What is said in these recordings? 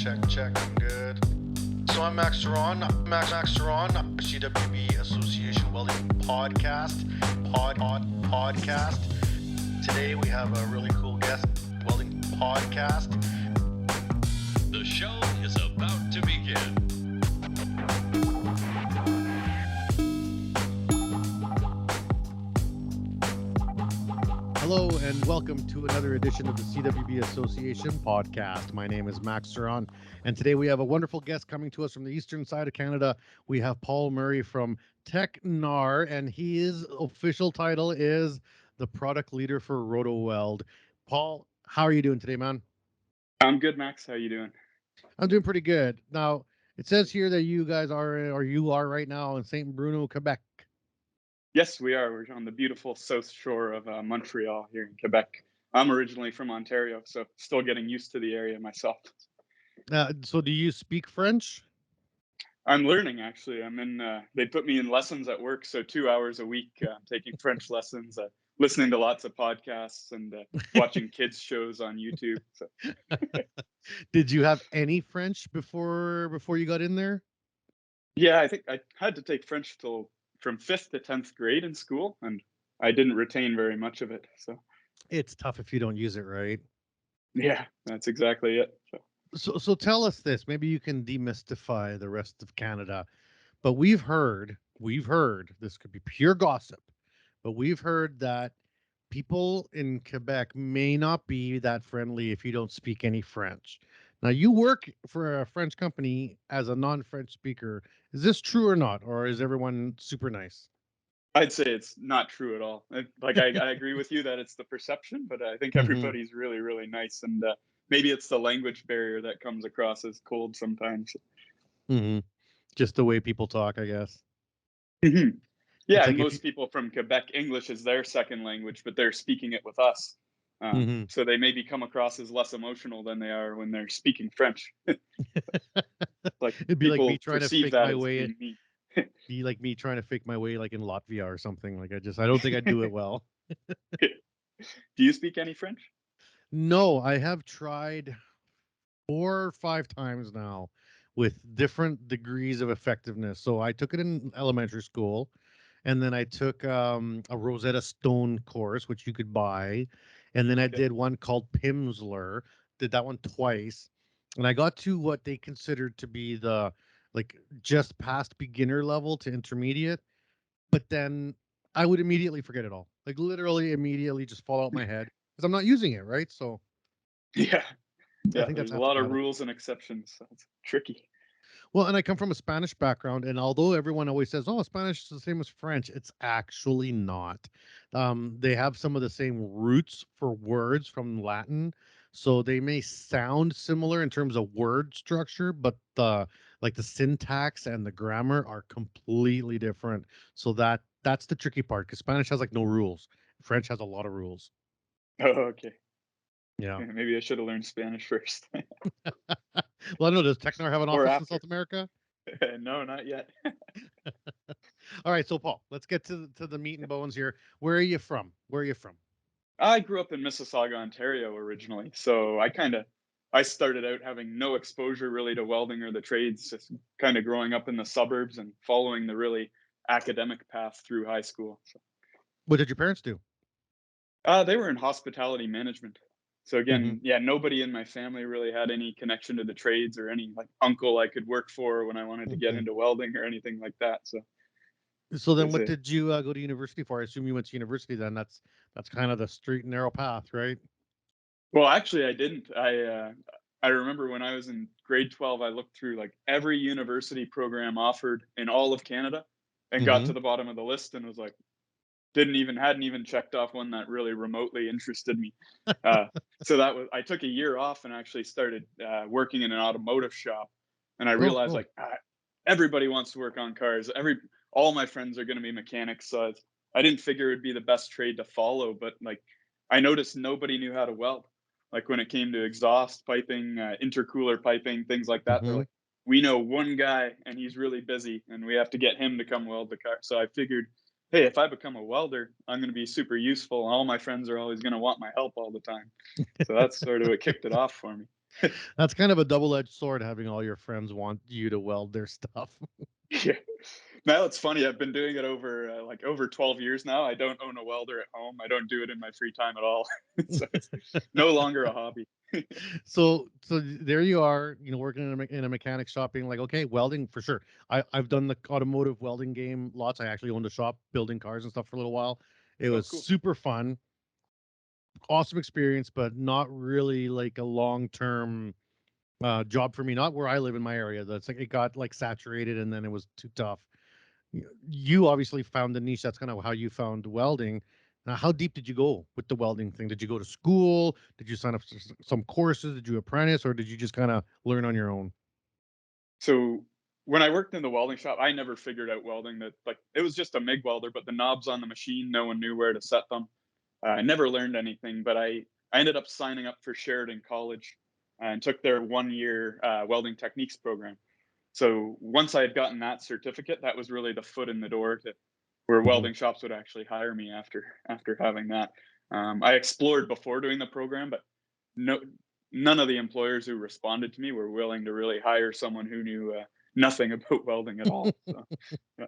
check, good. So I'm Max Ceron, Max Ceron, CWB Association Welding Podcast. Today we have a really cool guest, Welding Podcast. The show is about to begin. Hello and welcome to another edition of the CWB Association podcast. My name is Max Ceron, and today we have a wonderful guest coming to us from the eastern side of Canada. We have Paul Murray from Tecnar, and his official title is the product leader for Rotoweld. Paul, how are you doing today, man? I'm good, Max. How you doing? I'm doing pretty good. Now, it says here that you guys are, or you are right now in St. Bruno, Quebec. Yes, we are. We're on the beautiful south shore of Montreal here in Quebec. I'm originally from Ontario, so still getting used to the area myself. So do you speak French? I'm learning, actually. They put me in lessons at work, so 2 hours a week, taking French lessons, listening to lots of podcasts and watching kids shows on YouTube. So. Did you have any French before you got in there? Yeah, I think I had to take French from 5th to 10th grade in school, and I didn't retain very much of it. So It's tough if you don't use it, right? yeah, that's exactly it. So tell us this. Maybe you can demystify the rest of Canada. But we've heard, this could be pure gossip, but we've heard that people in Quebec may not be that friendly if you don't speak any French. Now, you work for a French company as a non-French speaker. Is this true or not? Or is everyone super nice? I'd say it's not true at all. I agree with you that it's the perception, but I think everybody's really, really nice. And maybe it's the language barrier that comes across as cold sometimes. Mm-hmm. Just the way people talk, I guess. Mm-hmm. Yeah, like most people from Quebec, English is their second language, but they're speaking it with us. So they maybe come across as less emotional than they are when they're speaking French. It'd be like me trying to fake my way. Me. Be like me trying to fake my way like in Latvia or something. Like I don't think I'd do it well. Do you speak any French? No, I have tried 4 or 5 times now with different degrees of effectiveness. So I took it in elementary school, and then I took a Rosetta Stone course, which you could buy. And then I did one called Pimsleur, did that one twice. And I got to what they considered to be the just past beginner level to intermediate. But then I would immediately forget it all. Like literally immediately just fall out my head because I'm not using it, right? So Yeah. I think There's that's a lot of battle. rules and exceptions. So it's tricky. Well, and I come from a Spanish background, and although everyone always says, "Oh, Spanish is the same as French," it's actually not. They have some of the same roots for words from Latin, so they may sound similar in terms of word structure, but the syntax and the grammar are completely different. So that's the tricky part because Spanish has like no rules. French has a lot of rules. Oh, okay. Yeah. Maybe I should have learned Spanish first. Well, I don't know. Does Tecnar have an Or office in after. South America? No, not yet. All right, so Paul, let's get to the meat and bones here. Where are you from? I grew up in Mississauga, Ontario originally. So I started out having no exposure really to welding or the trades, just kind of growing up in the suburbs and following the really academic path through high school. So, What did your parents do? they were in hospitality management. So again, yeah, nobody in my family really had any connection to the trades or any like uncle I could work for when I wanted to get into welding or anything like that. So then what did you go to university for? I assume you went to university then. That's kind of the straight and narrow path, right? Well, actually, I didn't. I remember when I was in grade 12, I looked through like every university program offered in all of Canada and got to the bottom of the list and was like, hadn't even checked off one that really remotely interested me. So I took a year off and actually started working in an automotive shop. And I realized cool. Everybody wants to work on cars. All my friends are going to be mechanics. So I didn't figure it'd be the best trade to follow, but like I noticed nobody knew how to weld. Like when it came to exhaust piping, intercooler piping, things like that. They're like, we know one guy and he's really busy and we have to get him to come weld the car. So I figured, hey, if I become a welder, I'm going to be super useful. All my friends are always going to want my help all the time. So that's sort of what kicked it off for me. That's kind of a double-edged sword having all your friends want you to weld their stuff. Yeah. Now it's funny. I've been doing it over 12 years now. I don't own a welder at home. I don't do it in my free time at all. So it's no longer a hobby. So there you are, working in a mechanic shop, being like, okay, welding for sure. I've done the automotive welding game lots. I actually owned a shop building cars and stuff for a little while. It Oh, was cool. super fun, awesome experience, but not really like a long-term job for me. Not where I live in my area. That's like it got like saturated, and then it was too tough. You obviously found the niche. That's kind of how you found welding. Now, how deep did you go with the welding thing? Did you go to school? Did you sign up for some courses? Did you apprentice, or did you just kind of learn on your own? So when I worked in the welding shop, I never figured out welding. That like it was just a MIG welder, but the knobs on the machine, no one knew where to set them. I never learned anything, but I ended up signing up for Sheridan College and took their 1 year welding techniques program. So once I had gotten that certificate, that was really the foot in the door to where Mhm. welding shops would actually hire me after having that. I explored before doing the program, but no, none of the employers who responded to me were willing to really hire someone who knew nothing about welding at all. So yeah,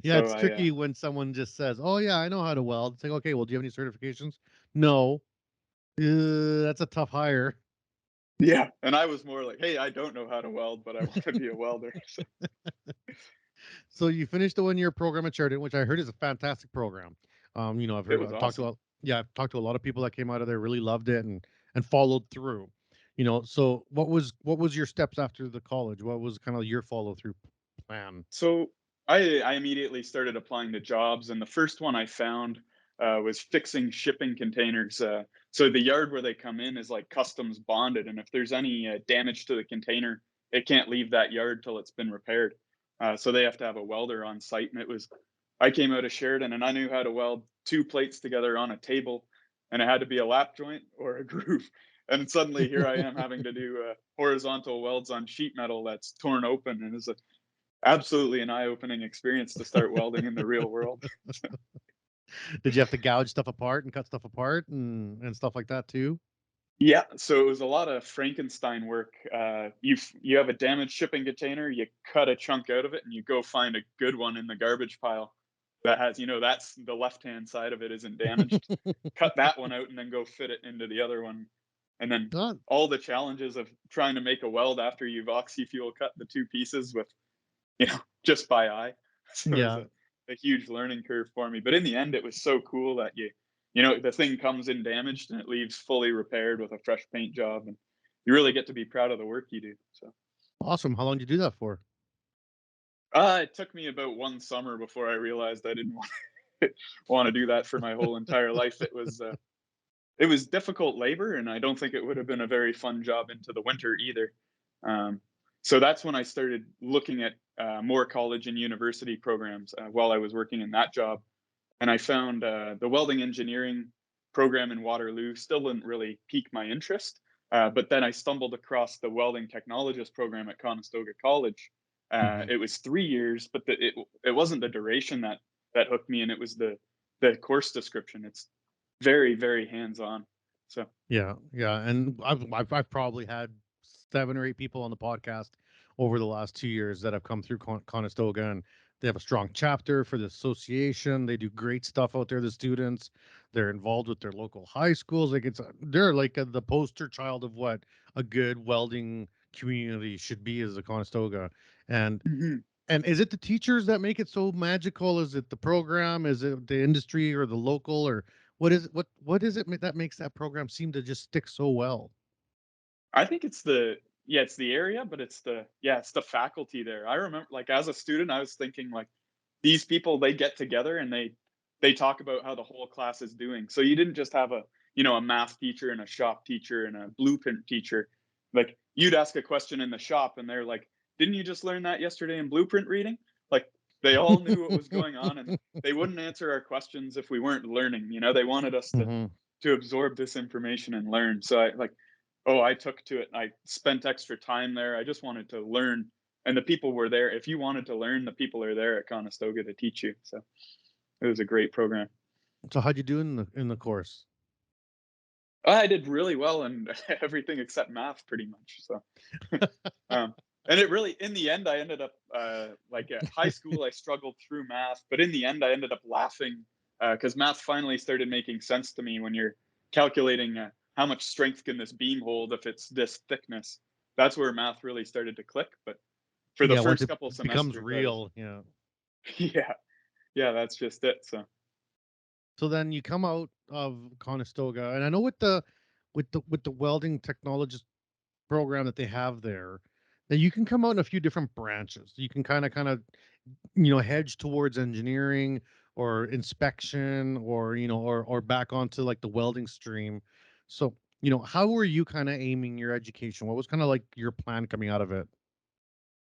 Yeah, so it's I tricky when someone just says, "Oh yeah, I know how to weld." It's like, okay, well, do you have any certifications? No. That's a tough hire. yeah, and I was more like, hey, I don't know how to weld, but I want to be a welder. So So you finished the 1 year program at Sheridan, which I heard is a fantastic program. I've it heard, was I've talked to awesome. I've talked to a lot of people that came out of there, really loved it and followed through. So what was your steps after the college? What was kind of your follow through plan? So I immediately started applying to jobs, and the first one I found was fixing shipping containers. So the yard where they come in is like customs bonded, and if there's any damage to the container, it can't leave that yard till it's been repaired. So they have to have a welder on site, and I came out of Sheridan, and I knew how to weld two plates together on a table, and it had to be a lap joint or a groove. And suddenly here I am having to do horizontal welds on sheet metal that's torn open, and it's absolutely an eye-opening experience to start welding in the real world. Did you have to gouge stuff apart and cut stuff apart and stuff like that too? Yeah, so it was a lot of Frankenstein work. You have a damaged shipping container, you cut a chunk out of it, and you go find a good one in the garbage pile that has, that's the left-hand side of it isn't damaged. Cut that one out and then go fit it into the other one. And then Oh, all the challenges of trying to make a weld after you've oxy-fuel cut the two pieces with, just by eye. So it was yeah. a huge learning curve for me. But in the end, it was so cool that the thing comes in damaged and it leaves fully repaired with a fresh paint job. And you really get to be proud of the work you do. So Awesome. How long did you do that for? it took me about one summer before I realized I didn't want to do that for my whole entire life. It was difficult labor, and I don't think it would have been a very fun job into the winter either. Um, so that's when I started looking at more college and university programs while I was working in that job. And I found the welding engineering program in Waterloo still didn't really pique my interest. But then I stumbled across the welding technologist program at Conestoga College. Mhm. It was 3 years, but it wasn't the duration that hooked me, and it was the course description. It's very, very hands on. So Yeah, yeah, and I've probably had 7 or 8 people on the podcast over the last 2 years that have come through Conestoga, and they have a strong chapter for the association. They do great stuff out there. The students, they're involved with their local high schools. Like they're like the poster child of what a good welding community should be as a Conestoga. And mhm. and is it the teachers that make it so magical? Is it the program? Is it the industry or the local or what is it that makes that program seem to just stick so well? I think it's the area, but it's the faculty there. I remember, like, as a student, I was thinking like these people, they get together and they talk about how the whole class is doing. So you didn't just have a math teacher and a shop teacher and a blueprint teacher. Like, you'd ask a question in the shop and they're like, "Didn't you just learn that yesterday in blueprint reading?" Like, they all knew what was going on, and they wouldn't answer our questions if we weren't learning. They wanted us to Hmm. to absorb this information and learn. So I took to it. I spent extra time there. I just wanted to learn, and the people were there. If you wanted to learn, the people are there at Conestoga to teach you. So it was a great program. So how'd you do in the course? I did really well in everything except math, pretty much. So, um, and it really, in the end, I ended up like at high school, I struggled through math, but in the end, I ended up laughing because math finally started making sense to me when you're calculating how much strength can this beam hold if it's this thickness. That's where math really started to click. But for the Yeah, once first it couple becomes semesters, I was, real, yeah. yeah, yeah, that's just it. So, So then you come out of Conestoga, and I know with the welding technologist program that they have there, that you can come out in a few different branches. You can kind of hedge towards engineering or inspection, or or back onto like the welding stream. So how were you kind of aiming your education? What was kind of like your plan coming out of it?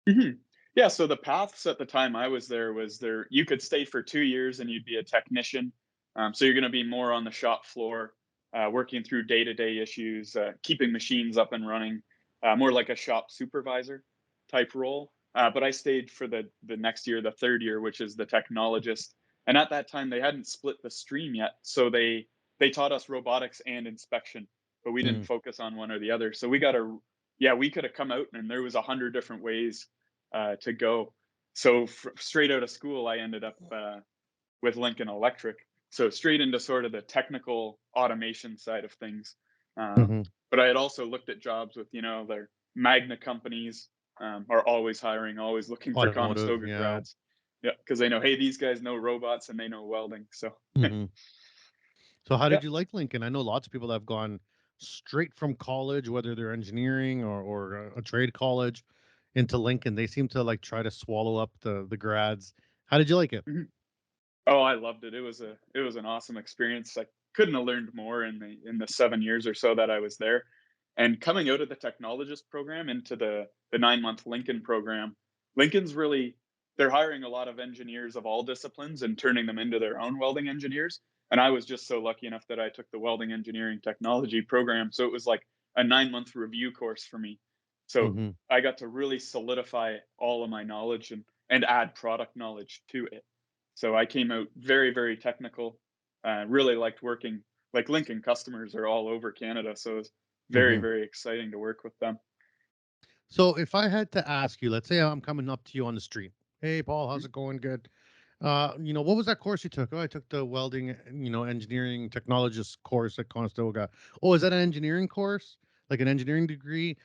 mhm. Yeah. So the paths at the time I was there was there, you could stay for 2 years and you'd be a technician. So you're going to be more on the shop floor, working through day to day issues, keeping machines up and running, more like a shop supervisor type role. But I stayed for the next year, the third year, which is the technologist. And at that time, they hadn't split the stream yet, so they taught us robotics and inspection, but we didn't Mm, focus on one or the other. So we got a yeah, we could have come out and there was 100 different ways to go. So straight out of school, I ended up with Lincoln Electric. So straight into sort of the technical automation side of things. mhm. But I had also looked at jobs with, their Magna companies are always hiring, always looking for Automotive, Conestoga yeah. grads. Yeah, because they know, hey, these guys know robots and they know welding. So Mhm. So how yeah. did you like Lincoln? I know lots of people that have gone straight from college, whether they're engineering or a trade college, into Lincoln. They seem to like try to swallow up the grads. How did you like it? Mhm. Oh, I loved it. It was an awesome experience. I couldn't have learned more in the 7 years or so that I was there. And coming out of the technologist program into the 9 month Lincoln program, Lincoln's really, they're hiring a lot of engineers of all disciplines and turning them into their own welding engineers. And I was just so lucky enough that I took the welding engineering technology program. So it was like a 9 month review course for me. So Hmm. I got to really solidify all of my knowledge and add product knowledge to it. So I came out very, very technical. Really liked working. Like Lincoln customers are all over Canada, so it's very, Hmm. very exciting to work with them. So if I had to ask you, let's say I'm coming up to you on the street. Hey, Paul, how's Mhm. it going? Good. What was that course you took? Oh, I took the welding, engineering technologist course at Conestoga. Oh, is that an engineering course? Like an engineering degree?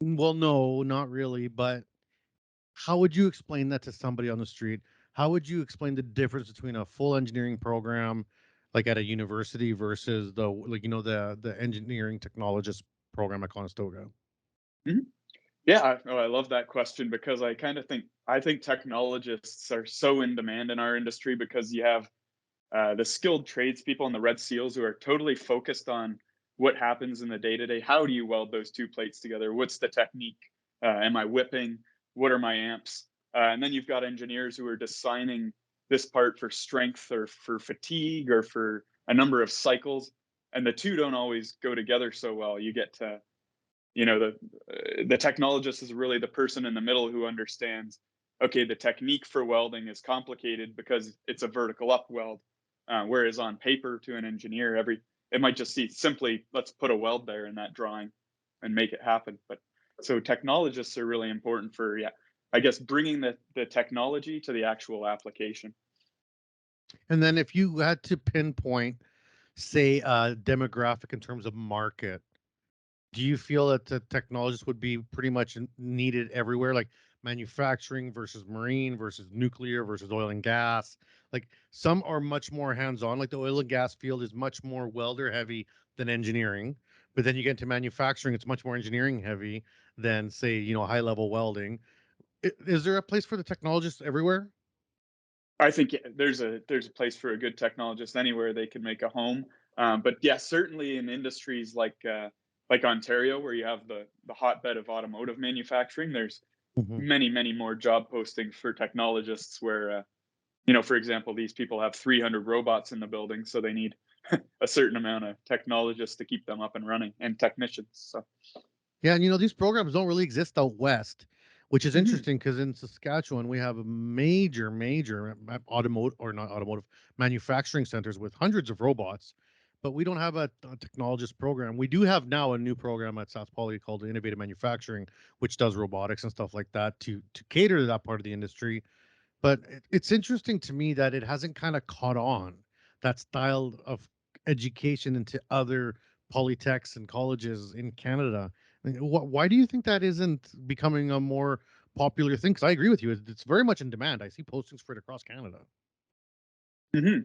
Well, no, not really, but how would you explain that to somebody on the street? How would you explain the difference between a full engineering program, like at a university, versus the engineering technologist program at Conestoga? Mhm. Yeah, I love that question because I think technologists are so in demand in our industry because you have the skilled tradespeople and the red seals who are totally focused on what happens in the day to day. How do you weld those two plates together? What's the technique? Am I whipping? What are my amps? And then you've got engineers who are designing this part for strength or for fatigue or for a number of cycles. And the two don't always go together so well. You get to, the technologist is really the person in the middle who understands, okay, the technique for welding is complicated because it's a vertical up weld, whereas on paper to an engineer, it might just see simply, let's put a weld there in that drawing and make it happen. But so technologists are really important for, yeah, I guess bringing the technology to the actual application. And then if you had to pinpoint, say, a demographic in terms of market, do you feel that the technologists would be pretty much needed everywhere, like manufacturing versus marine versus nuclear versus oil and gas? Like some are much more hands-on, like the oil and gas field is much more welder heavy than engineering. But then you get into manufacturing, it's much more engineering heavy than, say, high-level welding. Is there a place for the technologists everywhere? I think there's a place for a good technologist anywhere they can make a home. But yeah, certainly in industries like Ontario, where you have the hotbed of automotive manufacturing, there's Mhm. many more job postings for technologists. Where for example, these people have 300 robots in the building, so they need a certain amount of technologists to keep them up and running and technicians. So Yeah, and these programs don't really exist out west, which is mhm. interesting because in Saskatchewan we have a major automotive, or not automotive, manufacturing centers with hundreds of robots, but we don't have a technologist program. We do have now a new program at South Poly called Innovative Manufacturing, which does robotics and stuff like that to cater to that part of the industry. But it's interesting to me that it hasn't kind of caught on that style of education into other polytechs and colleges in Canada. I mean, why do you think that isn't becoming a more popular thing? Because I agree with you, it's very much in demand. I see postings for it across Canada. Hmm.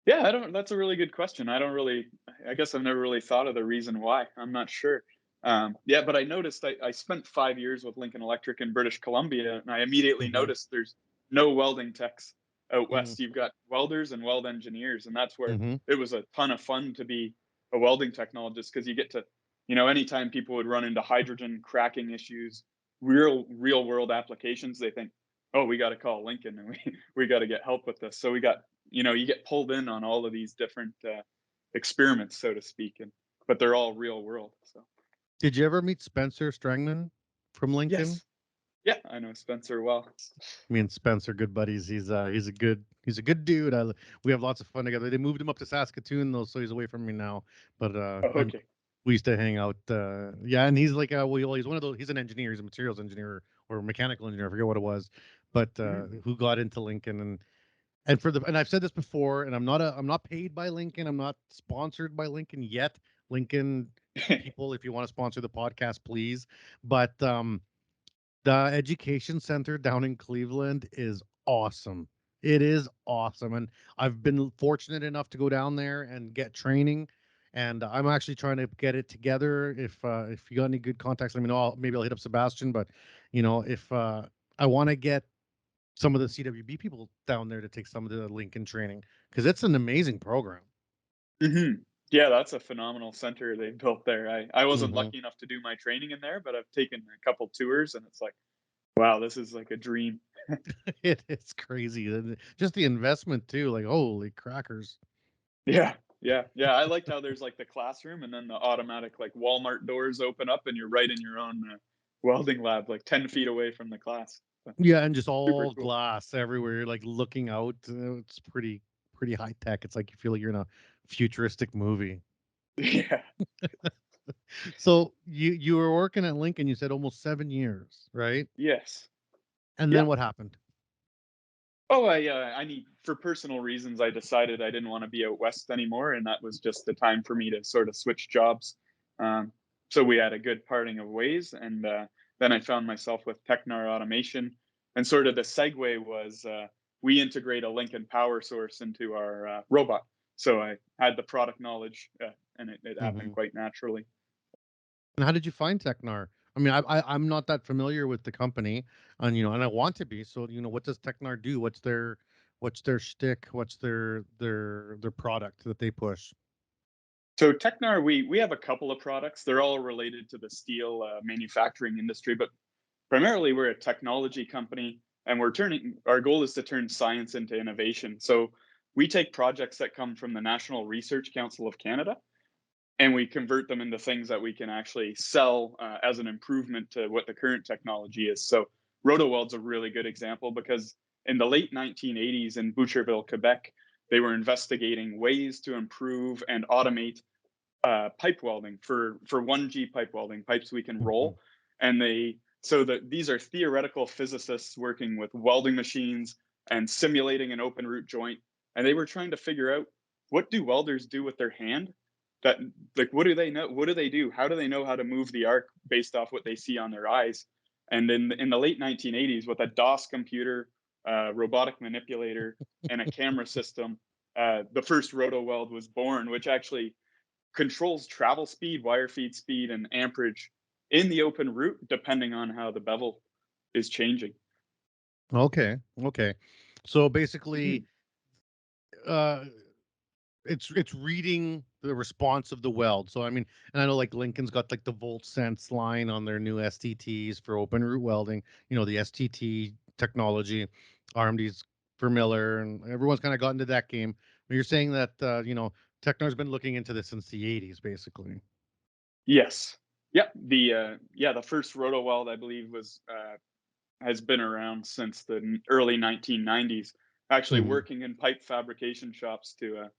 Yeah, I don't. That's a really good question. I don't really. I guess I've never really thought of the reason why. I'm not sure. Yeah, but I noticed I spent 5 years with Lincoln Electric in British Columbia, and I immediately Hmm. noticed there's no welding techs out Hmm. west. You've got welders and weld engineers, and that's where Hmm. it was a ton of fun to be a welding technologist because you get to, anytime people would run into hydrogen cracking issues, real world applications, they think, oh, we got to call Lincoln and we got to get help with this. So we got, you get pulled in on all of these different experiments, so to speak, but they're all real world. So Did you ever meet Spencer Strangman from Lincoln? yes, yeah, I know Spencer well. Me and Spencer good buddies. He's a good dude. We have lots of fun together. They moved him up to Saskatoon though, so he's away from me now. But Oh, okay. we used to hang out. Yeah, and he's like he's one of those. He's an engineer. He's a materials engineer or mechanical engineer. I forget what it was, but Mhm. who got into Lincoln and I've said this before, and I'm not paid by Lincoln. I'm not sponsored by Lincoln yet. Lincoln people, if you want to sponsor the podcast, please. But the education center down in Cleveland is awesome. It is awesome. And I've been fortunate enough to go down there and get training. And I'm actually trying to get it together. If you got any good contacts, let me know. Maybe I'll hit up Sebastian. But if I want to get some of the CWB people down there to take some of the Lincoln training because it's an amazing program. Mhm. Yeah, that's a phenomenal center they built there. I wasn't Hmm. lucky enough to do my training in there, but I've taken a couple tours, and it's like, wow, this is like a dream. It's crazy. And just the investment too. Like, holy crackers. Yeah, yeah. I liked how there's like the classroom, and then the automatic like Walmart doors open up, and you're right in your own welding lab, like 10 feet away from the class. So, Yeah, and just super all cool. glass everywhere. You're like looking out. It's pretty high tech. It's like you feel like you're in a futuristic movie. Yeah. So you were working at Lincoln. You said almost 7 years, right? Yes. And then Yeah. what happened? Oh, I need, for personal reasons, I decided I didn't want to be out west anymore, and that was just the time for me to sort of switch jobs. Um, so we had a good parting of ways, and then I found myself with Tecnar Automation, and sort of the segue was we integrate a Lincoln power source into our robot. So I had the product knowledge, and it happened Hmm. quite naturally. And how did you find Tecnar? I mean, I'm not that familiar with the company, and and I want to be. So what does Tecnar do? What's their shtick? What's their product that they push? So Tecnar, we have a couple of products. They're all related to the steel manufacturing industry, but primarily we're a technology company, and our goal is to turn science into innovation. So we take projects that come from the National Research Council of Canada, and we convert them into things that we can actually sell as an improvement to what the current technology is. So Rotoweld's a really good example because in the late 1980s in Boucherville, Quebec, they were investigating ways to improve and automate pipe welding for 1G pipe welding, pipes we can Hmm. roll. And these are theoretical physicists working with welding machines and simulating an open root joint. And they were trying to figure out, what do welders do with their hand? That, like, what do they know? What do they do? How do they know how to move the arc based off what they see on their eyes? And in the late 1980s, with a DOS computer, robotic manipulator, and a camera system, the first Rotoweld was born, which actually controls travel speed, wire feed speed, and amperage in the open root, depending on how the bevel is changing. Okay, okay. So basically, Mhm. uh, it's reading the response of the weld. So I mean, and I know like Lincoln's got like the Volt Sense line on their new STTs for open root welding. The STT technology, RMD's for Miller, and everyone's kind of got into that game. But you're saying that Tecnar's been looking into this since the '80s, basically. Yes. Yeah. The first Rotoweld, I believe, was has been around since the early 1990s. Actually, Hmm. working in pipe fabrication shops to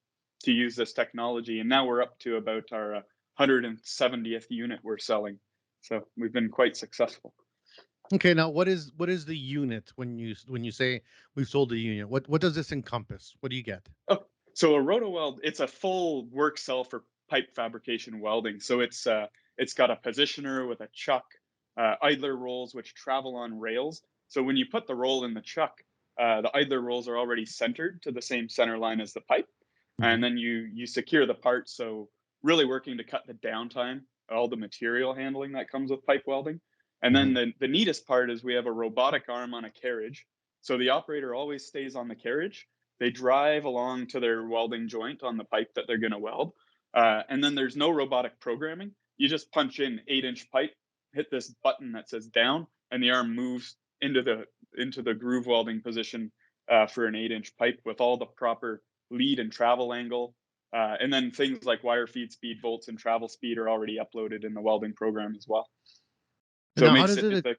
to use this technology. And now we're up to about our 170th unit we're selling. So we've been quite successful. Okay, now what is the unit when you say we've sold a unit? What does this encompass? What do you get? Oh, so a Rotoweld, it's a full work cell for pipe fabrication welding. So it's got a positioner with a chuck, idler rolls which travel on rails. So when you put the roll in the chuck, the idler rolls are already centered to the same center line as the pipe, and then you secure the part. So really working to cut the downtime, all the material handling that comes with pipe welding. And then the neatest part is we have a robotic arm on a carriage. So the operator always stays on the carriage. They drive along to their welding joint on the pipe that they're going to weld. And then there's no robotic programming. You just punch in 8-inch pipe, hit this button that says down, and the arm moves into the groove welding position for an 8-inch pipe with all the proper lead and travel angle. And then things like wire feed speed, volts, and travel speed are already uploaded in the welding program as well. And So now, it makes it.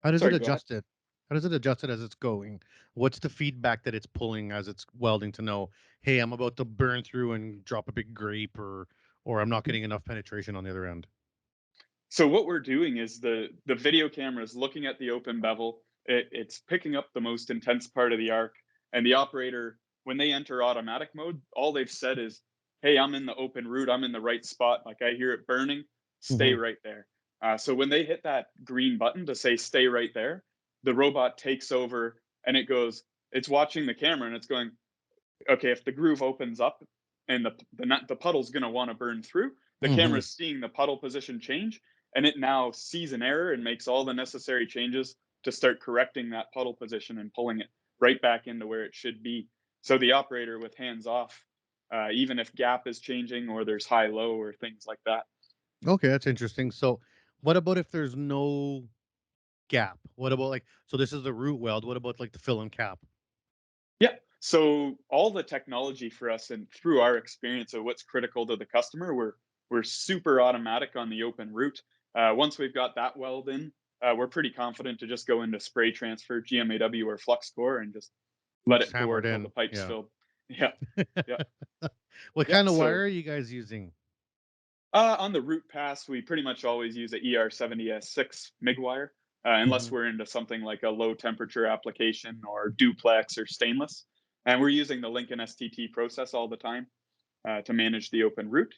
how does Sorry, it go ahead. adjust it? How does it adjust it as it's going? What's the feedback that it's pulling as it's welding to know, hey, I'm about to burn through and drop a big grape, or I'm not getting enough penetration on the other end? So what we're doing is the video camera is looking at the open bevel. It's picking up the most intense part of the arc, and the operator, when they enter automatic mode, all they've said is, "Hey, I'm in the open route. I'm in the right spot. Like I hear it burning. Stay right there." So when they hit that green button to say "stay right there," the robot takes over and it goes. It's watching the camera and it's going, okay, if the groove opens up and the puddle's going to want to burn through, the camera's seeing the puddle position change, and it now sees an error and makes all the necessary changes to start correcting that puddle position and pulling it right back into where it should be. So the operator with hands off, even if gap is changing or there's high low or things like that. Okay, that's interesting. So, what about if there's no gap? What about so this is the root weld. What about like the fill and cap? Yeah. So all the technology for us and through our experience of what's critical to the customer, we're super automatic on the open route. Once we've got that weld in, we're pretty confident to just go into spray transfer, GMAW or flux core, and just let Just it hammer pour it till the in. pipe's Yeah. filled. Yeah, yeah, What yeah. kind of wire So are you guys using? on the root pass, we pretty much always use a ER70S6 MIG wire, unless we're into something like a low temperature application or duplex or stainless. And we're using the Lincoln STT process all the time to manage the open root.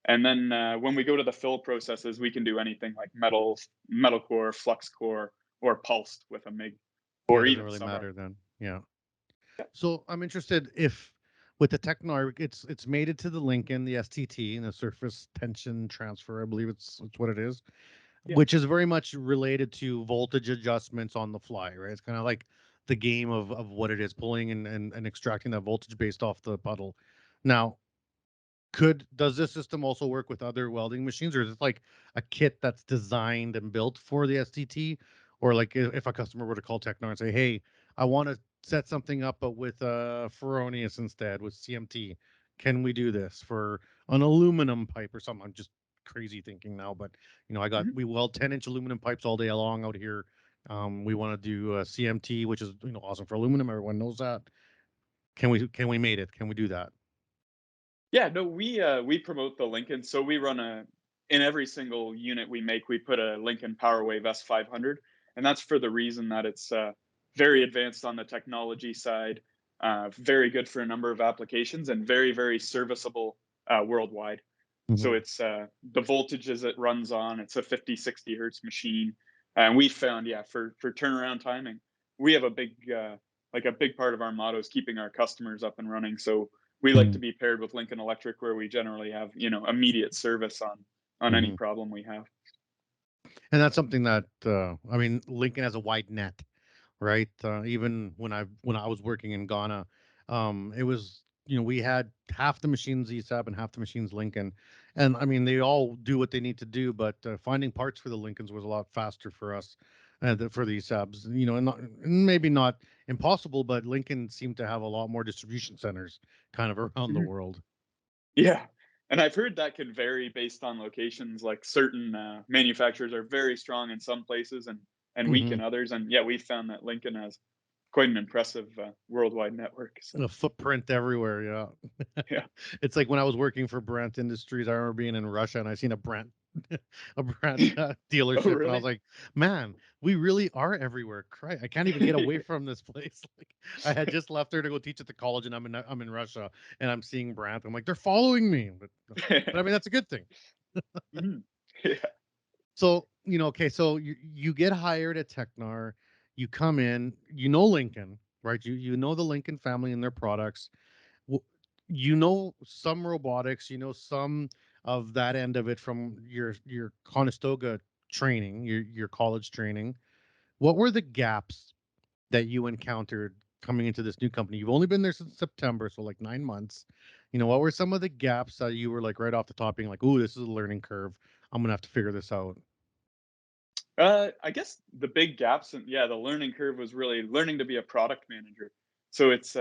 And then when we go to the fill processes, we can do anything like metal core, flux core, or pulsed with a MIG, Yeah, it or doesn't even really sub arc. matter then. Yeah. So I'm interested if with the Tecnar, it's mated to the Lincoln, the STT, and the surface tension transfer. I believe it's what it is, Yeah. which is very much related to voltage adjustments on the fly, right? It's kind of like the game of what it is, pulling and extracting that voltage based off the puddle. Now, does this system also work with other welding machines, or is it like a kit that's designed and built for the STT? Or like if a customer were to call Tecnar and say, hey, I want to set something up but with Ferronius instead with CMT, can we do this for an aluminum pipe or something? I'm just crazy thinking now, but Mhm. we weld 10-inch aluminum pipes all day long out here. We want to do CMT, which is awesome for aluminum. Everyone knows that. Can we mate it? Can we do that? Yeah, no, we promote the Lincoln. So we run in every single unit we make, we put a Lincoln PowerWave S500, and that's for the reason that it's very advanced on the technology side, very good for a number of applications, and very, very serviceable worldwide. So it's the voltages it runs on. It's a 50, 60 hertz machine, and we found, yeah, for turnaround timing, we have a big part of our motto is keeping our customers up and running. So we like to be paired with Lincoln Electric, where we generally have immediate service on any Mm-hmm. problem we have. And that's something that I mean, Lincoln has a wide net, right? Even when I was working in Ghana, it was we had half the machines ESAB and half the machines Lincoln, and I mean they all do what they need to do, but finding parts for the Lincolns was a lot faster for us. For the ESABs, and maybe not impossible, but Lincoln seemed to have a lot more distribution centers kind of around the Mhm. world. Yeah. And I've heard that can vary based on locations. Like certain manufacturers are very strong in some places and weak Hmm. in others. And yeah, we found that Lincoln has quite an impressive worldwide network. So, A footprint everywhere. Yeah. yeah. It's like when I was working for Brandt Industries, I remember being in Russia and I seen a Brandt a Brandt Oh, dealership, and I was really? like, man, we really are everywhere. I can't even get away from this place. Like, I had just left there to go teach at the college, and I'm in Russia, and I'm seeing Brandt. I'm like, they're following me, but I mean that's a good thing. Mhm. Yeah. So okay, so you get hired at Tecnar, you come in, Lincoln, right? You know the Lincoln family and their products. w- you know some robotics, some of that end of it from your Conestoga training, your college training. What were the gaps that you encountered coming into this new company? You've only been there since September, so like 9 months. What were some of the gaps that you were like right off the top being like, "Ooh, this is a learning curve. I'm gonna have to figure this out." I guess the big gaps and yeah, the learning curve was really learning to be a product manager. So it's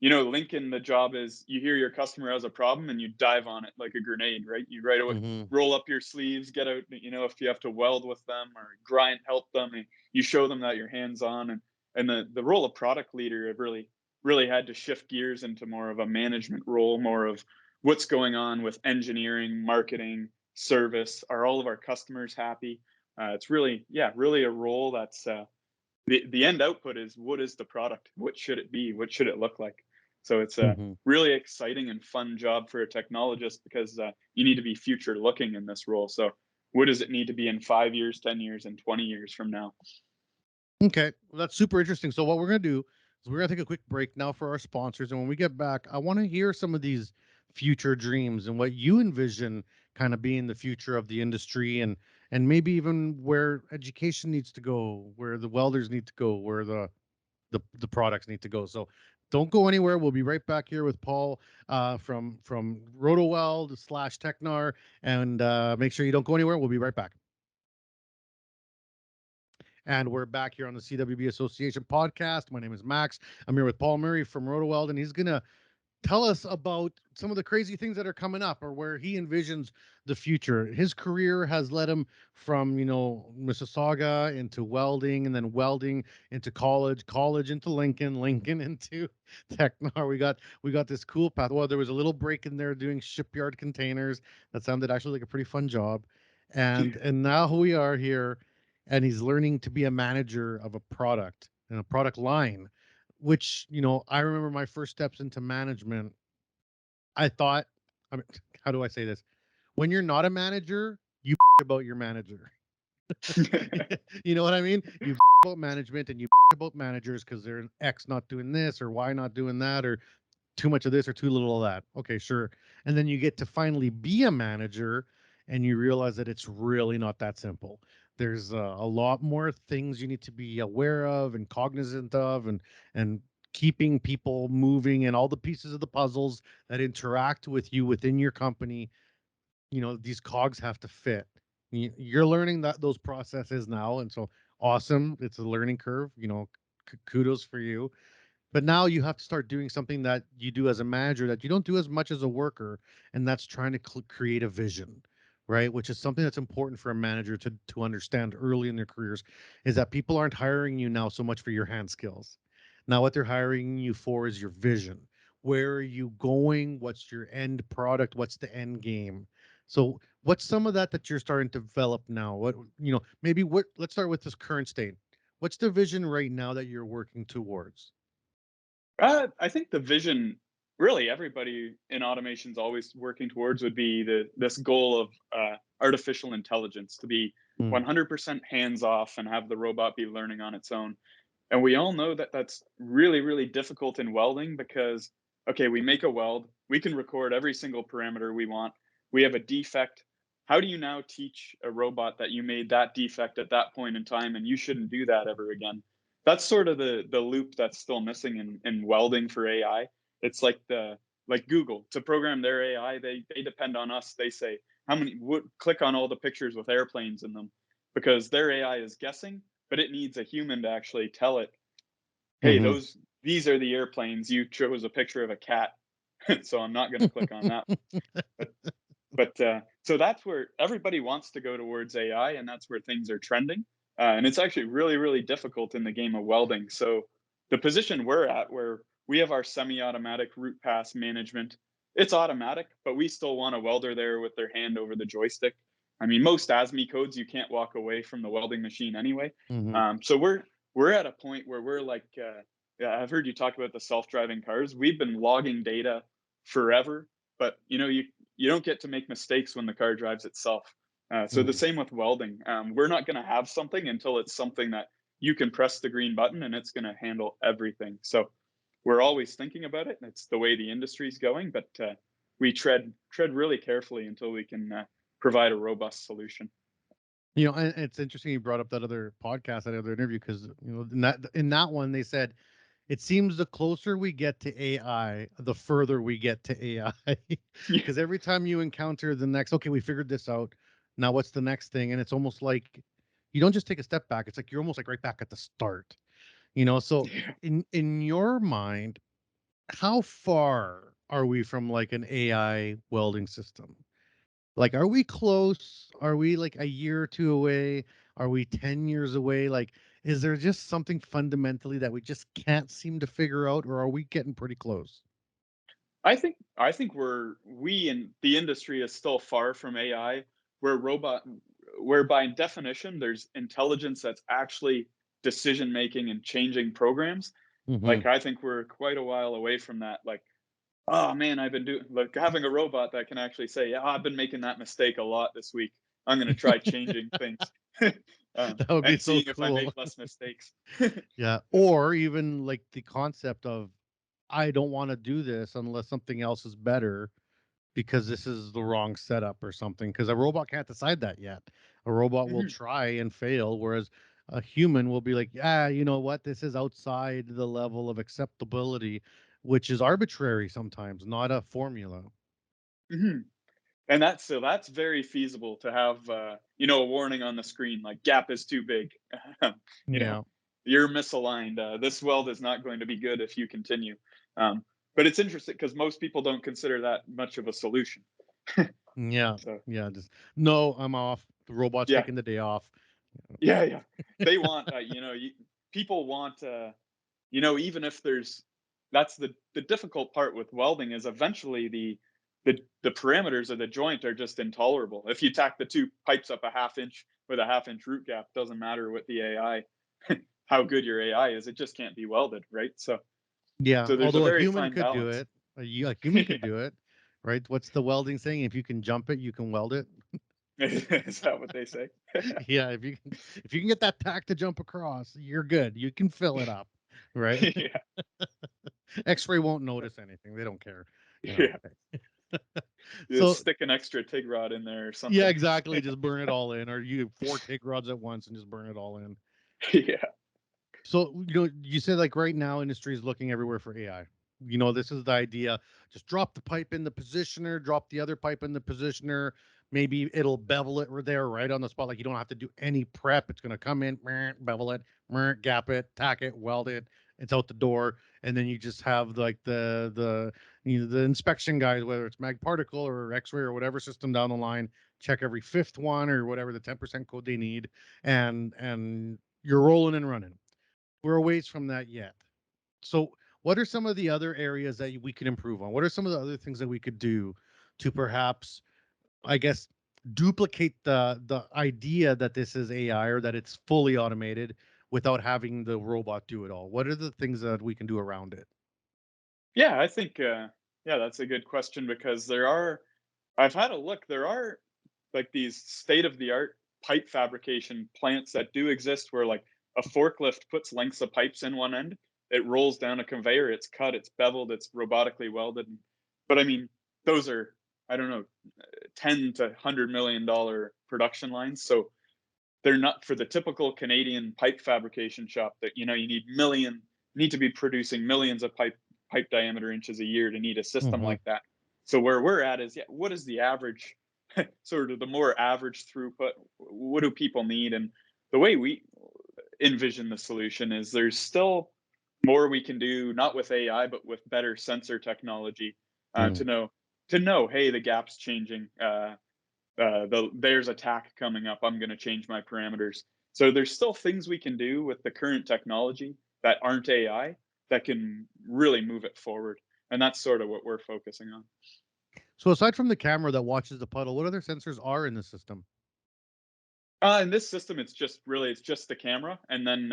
Lincoln, the job is you hear your customer has a problem and you dive on it like a grenade, right? You right away Mm-hmm. roll up your sleeves, get out, if you have to weld with them or grind, help them, and you show them that you're hands on. And the role of product leader, have really had to shift gears into more of a management role, more of what's going on with engineering, marketing, service. Are all of our customers happy? It's really, yeah, really a role that's the end output is what is the product? What should it be? What should it look like? So it's a Mm-hmm. really exciting and fun job for a technologist because you need to be future looking in this role. So what does it need to be in 5 years, 10 years, and 20 years from now? Okay, well, that's super interesting. So what we're gonna do is we're gonna take a quick break now for our sponsors, and when we get back, I want to hear some of these future dreams and what you envision kind of being the future of the industry, and maybe even where education needs to go, where the welders need to go, where the products need to go. So don't go anywhere. We'll be right back here with Paul from Rotoweld / Tecnar, and make sure you don't go anywhere. We'll be right back. And we're back here on the CWB Association podcast. My name is Max. I'm here with Paul Murray from Rotoweld, and he's going to tell us about some of the crazy things that are coming up or where he envisions the future. His career has led him from, Mississauga into welding, and then welding into college into Lincoln into Tecnar. We got this cool path. Well, there was a little break in there doing shipyard containers. That sounded actually like a pretty fun job. And now we are here, and he's learning to be a manager of a product and a product line, which, I remember my first steps into management. I thought, I mean, how do I say this? When you're not a manager, you about your manager. You know what I mean? You about management, and you about managers because they're an X not doing this or Y not doing that, or too much of this or too little of that. Okay, sure. And then you get to finally be a manager, and you realize that it's really not that simple. There's a lot more things you need to be aware of and cognizant of, and keeping people moving, and all the pieces of the puzzles that interact with you within your company. These cogs have to fit. You're learning that those processes now, and so awesome. It's a learning curve. Kudos for you. But now you have to start doing something that you do as a manager that you don't do as much as a worker, and that's trying to create a vision, right? Which is something that's important for a manager to understand early in their careers, is that people aren't hiring you now so much for your hand skills. Now what they're hiring you for is your vision. Where are you going? What's your end product? What's the end game? So what's some of that you're starting to develop now? Maybe let's start with this current state. What's the vision right now that you're working towards? I think the vision, really, everybody in automation is always working towards would be this goal of artificial intelligence to be Mm. 100% hands off and have the robot be learning on its own. And we all know that that's really, really difficult in welding because, okay, we make a weld, we can record every single parameter we want. We have a defect. How do you now teach a robot that you made that defect at that point in time and you shouldn't do that ever again? That's sort of the loop that's still missing in welding for AI. It's like Google to program their AI, they depend on us. They say click on all the pictures with airplanes in them because their AI is guessing, but it needs a human to actually tell it, hey, Hmm. these are the airplanes. You chose a picture of a cat, so I'm not going to click on that. But so that's where everybody wants to go towards AI, and that's where things are trending. And it's actually really, really difficult in the game of welding. So the position we're at, where we have our semi-automatic root pass management, it's automatic, but we still want a welder there with their hand over the joystick. I mean, most ASME codes, you can't walk away from the welding machine anyway. So we're at a point where we're like, yeah, I've heard you talk about the self-driving cars. We've been logging data forever, but you don't get to make mistakes when the car drives itself. So the same with welding. We're not going to have something until it's something that you can press the green button and it's going to handle everything. So we're always thinking about it, and it's the way the industry's going. But we tread really carefully until we can provide a robust solution. And it's interesting you brought up that other podcast, that other interview, because in that one they said it seems the closer we get to AI, the further we get to AI. Because every time you encounter the next, okay, we figured this out. Now what's the next thing? And it's almost like you don't just take a step back. It's like you're almost like right back at the start. So in your mind, how far are we from like an AI welding system? Like, are we close? Are we like a year or two away? Are we 10 years away? Like, is there just something fundamentally that we just can't seem to figure out, or are we getting pretty close? I think we in the industry is still far from AI, where by definition there's intelligence that's actually decision making and changing programs. Like, I think we're quite a while away from that. Like, oh man, I've been doing, like, having a robot that can actually say, yeah, I've been making that mistake a lot this week. I'm going to try changing things That would be and so seeing if I cool. make less mistakes. Yeah. Or even like the concept of, I don't want to do this unless something else is better because this is the wrong setup or something. Because a robot can't decide that yet. A robot will try and fail, whereas a human will be like, yeah, you know what? This is outside the level of acceptability, which is arbitrary sometimes, not a formula. And that's very feasible to have, a warning on the screen like gap is too big. you know, Yeah. you're misaligned. This weld is not going to be good if you continue. But it's interesting because most people don't consider that much of a solution. Yeah. So Yeah. Just no, I'm off. The robot's yeah, taking the day off. yeah. They want, people want, even if that's the difficult part with welding is eventually the parameters of the joint are just intolerable. If you tack the two pipes up a half inch with a half inch root gap, doesn't matter what the AI, how good your AI is, it just can't be welded, right? So Yeah. there's a Although a very human fine could do balance. it. A human could do it, right? What's the welding saying? If you can jump it, you can weld it. Is that what they say? Yeah. If you can get that tack to jump across, you're good. You can fill it up, right? Yeah, X-ray won't notice anything. They don't care. You know. yeah. Just So stick an extra TIG rod in there or yeah, something. exactly. Just burn it all in, or you 4 TIG rods at once and just burn it all in. Yeah. So you said like right now industry is looking everywhere for AI. This is the idea. Just drop the pipe in the positioner, drop the other pipe in the positioner. Maybe it'll bevel it there right on the spot. Like you don't have to do any prep. It's gonna come in, bevel it, gap it, tack it, weld it. It's out the door, and then you just have like the inspection guys, whether it's mag particle or X-ray or whatever system down the line, check every fifth one or whatever the 10% code they need, and you're rolling and running. We're a ways from that yet. So, what are some of the other areas that we could improve on? What are some of the other things that we could do to perhaps, I guess, duplicate the idea that this is AI or that it's fully automated without having the robot do it all? What are the things that we can do around it? Yeah, I think that's a good question because I've had a look, there are like these state of the art pipe fabrication plants that do exist where like a forklift puts lengths of pipes in one end, it rolls down a conveyor, it's cut, it's beveled, it's robotically welded. But I mean, those are, I don't know, 10 to $100 million production lines. So they're not for the typical Canadian pipe fabrication shop that you need to be producing millions of pipe diameter inches a year to need a system Mm-hmm. like that. So where we're at is, what is the average sort of the more average throughput? What do people need? And the way we envision the solution is there's still more we can do, not with AI, but with better sensor technology Mm. to know, hey, the gap's changing. There's a tack coming up. I'm going to change my parameters. So there's still things we can do with the current technology. that aren't AI that can really move it forward. And that's sort of what we're focusing on. So aside from the camera that watches the puddle, what other sensors are in the system? In this system, it's just the camera, and then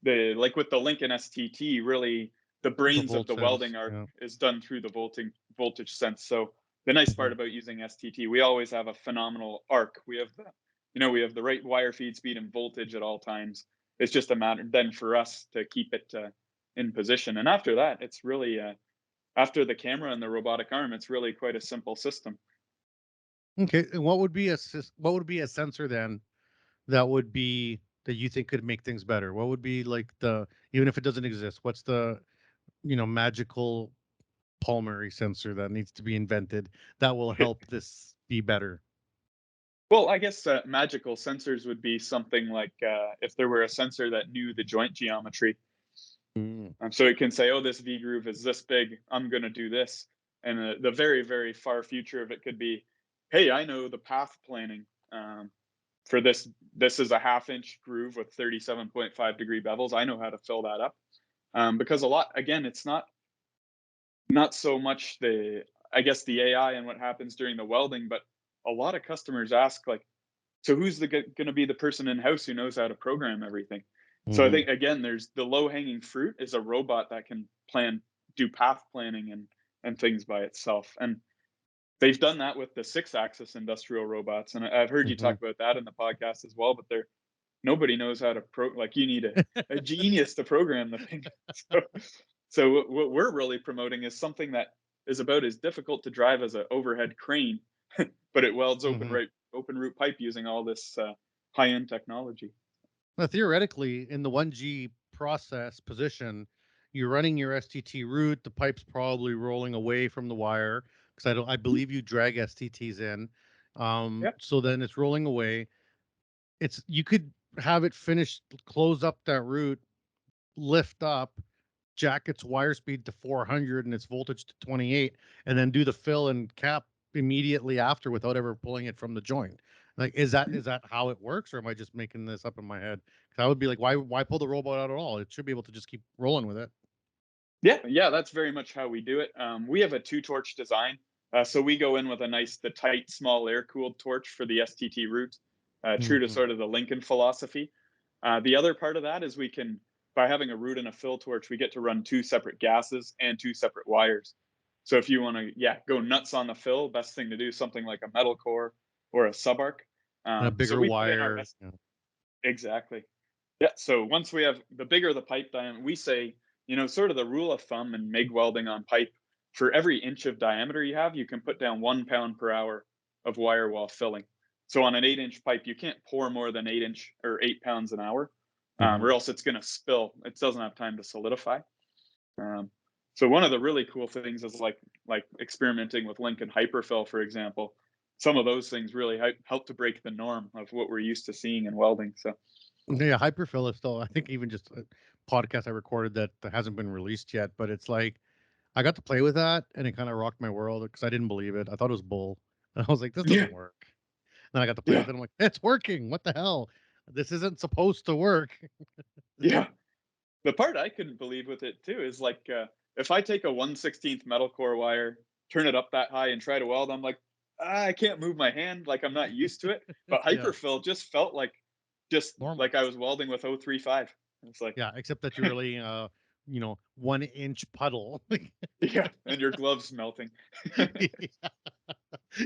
the like with the Lincoln STT, really the The brains of volt the welding sense. arc Yeah. is done through the voltage sense. So the nice part Mhm. about using STT, we always have a phenomenal arc. We have the right wire feed speed and voltage at all times. It's just a matter then for us to keep it in position. And after that, it's really after the camera and the robotic arm, it's really quite a simple system. Okay, and what would be a sensor then that you think could make things better? What would be like even if it doesn't exist, what's the magical pulmonary sensor that needs to be invented that will help this be better? Well, I guess magical sensors would be something like if there were a sensor that knew the joint geometry. Mm. So it can say, oh, this V groove is this big, I'm going to do this. And the very, very far future of it could be, hey, I know the path planning for this. This is a 1/2 inch groove with 37.5 degree bevels. I know how to fill that up. Because again, it's not so much I guess the AI and what happens during the welding, but a lot of customers ask like, so who's going to be the person in house who knows how to program everything? So I Hmm. think again, there's the low hanging fruit is a robot that can do path planning and things by itself. And they've done that with the 6-axis industrial robots. And I've heard you Hmm. talk about that in the podcast as well, but nobody knows how to like you need a genius to program the thing. So, so what we're really promoting is something that is about as difficult to drive as an overhead crane, but it welds Hmm. open root pipe using all this high end technology. Now, theoretically, in the 1G process position, you're running your STT route. The pipe's probably rolling away from the wire because I believe you drag STTs in. Yeah. So then it's rolling away. You could have it finished, close up that route, lift up, jack its wire speed to 400 and its voltage to 28, and then do the fill and cap immediately after without ever pulling it from the joint. Like, is that how it works, or am I just making this up in my head? Because I would be like, why pull the robot out at all? It should be able to just keep rolling with it. Yeah, that's very much how we do it. We have a 2-torch design. So we go in with the tight, small air cooled torch for the STT route, true to Hmm. sort of the Lincoln philosophy. The other part of that is by having a root and a fill torch, we get to run 2 separate gases and 2 separate wires. So if you want to, go nuts on the fill, best thing to do is something like a metal core or a subarc. And a So bigger we put in our wire. Yeah. exactly. Yeah. So once we have the bigger the pipe diameter, we say, sort of the rule of thumb in MIG welding on pipe, for every inch of diameter you have, you can put down 1 pound per hour of wire while filling. So on an 8-inch pipe, you can't pour more than 8 pounds an hour, Hmm. or else it's going to spill. It doesn't have time to solidify. Um, so one of the really cool things is like experimenting with Lincoln hyperfill, for example. Some of those things really help to break the norm of what we're used to seeing in welding. So Yeah, hyperfill is still, I think, even just a podcast I recorded that hasn't been released yet, but it's like I got to play with that and it kind of rocked my world because I didn't believe it. I thought it was bull. And I was like, this yeah, doesn't work. Then I got to play yeah, with it. I'm like, it's working. What the hell? This isn't supposed to work. yeah. The part I couldn't believe with it too is like if I take a 1/16 metal core wire, turn it up that high, and try to weld, I'm like, I can't move my hand, like I'm not used to it. But Yeah, hyperfill just felt like normal. I was welding with 035. It's like, Yeah, except that you're really, 1 inch puddle. yeah, and your gloves melting. Yeah.